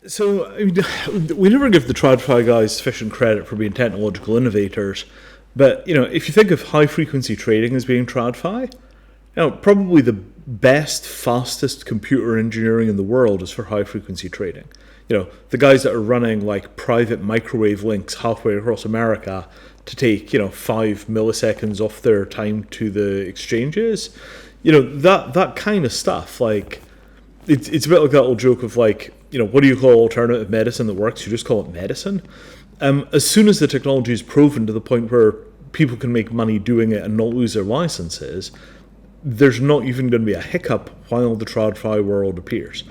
So, I mean, we never give the TradFi guys sufficient credit for being technological innovators, but if you think of high frequency trading as being TradFi, probably the best, fastest computer engineering in the world is for high frequency trading. The guys that are running like private microwave links halfway across America to take 5 milliseconds off their time to the exchanges, that kind of stuff. Like, it's a bit like that old joke of like, what do you call alternative medicine that works? You just call it medicine. As soon as the technology is proven to the point where people can make money doing it and not lose their licenses, there's not even going to be a hiccup while the TradFi world appears.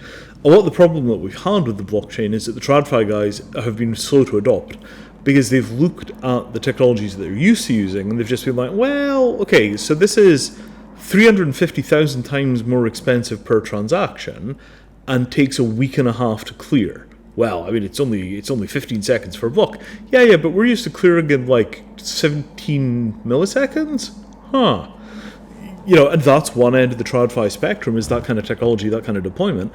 A lot of the problem that we've had with the blockchain is that the TradFi guys have been slow to adopt because they've looked at the technologies that they're used to using and they've just been like, well, okay, so this is 350,000 times more expensive per transaction and takes a week and a half to clear. Well, I mean, it's only 15 seconds for a block. Yeah, but we're used to clearing in like 17 milliseconds? Huh. And that's one end of the TradFi spectrum, is that kind of technology, that kind of deployment.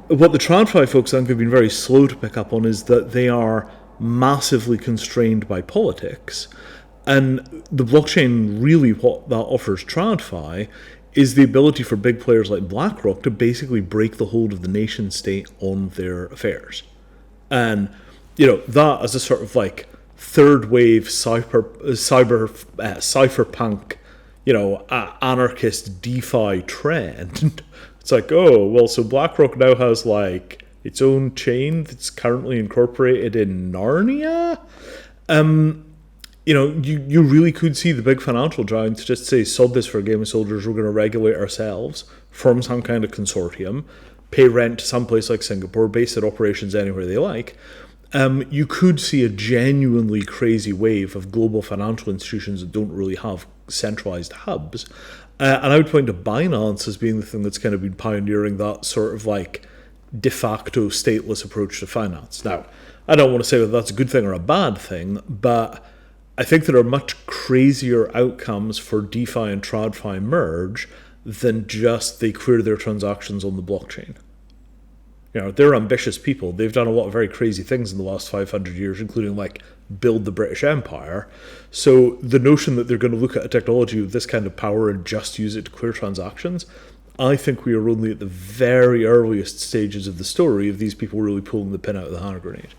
What the TradFi folks, I think, have been very slow to pick up on is that they are massively constrained by politics. And the blockchain, really what that offers TradFi is the ability for big players like BlackRock to basically break the hold of the nation state on their affairs. And, that as a sort of like third wave cypherpunk, anarchist DeFi trend. It's like, oh, well, so BlackRock now has like its own chain that's currently incorporated in Narnia. You really could see the big financial giants just say, sod this for a game of soldiers, we're going to regulate ourselves, form some kind of consortium, pay rent to someplace like Singapore, base their operations anywhere they like. You could see a genuinely crazy wave of global financial institutions that don't really have centralized hubs. And I would point to Binance as being the thing that's kind of been pioneering that sort of like de facto stateless approach to finance. Now, I don't want to say whether that's a good thing or a bad thing, but I think there are much crazier outcomes for DeFi and TradFi merge than just they clear their transactions on the blockchain. They're ambitious people. They've done a lot of very crazy things in the last 500 years, including like build the British Empire. So the notion that they're going to look at a technology with this kind of power and just use it to clear transactions, I think we are only at the very earliest stages of the story of these people really pulling the pin out of the hand grenade.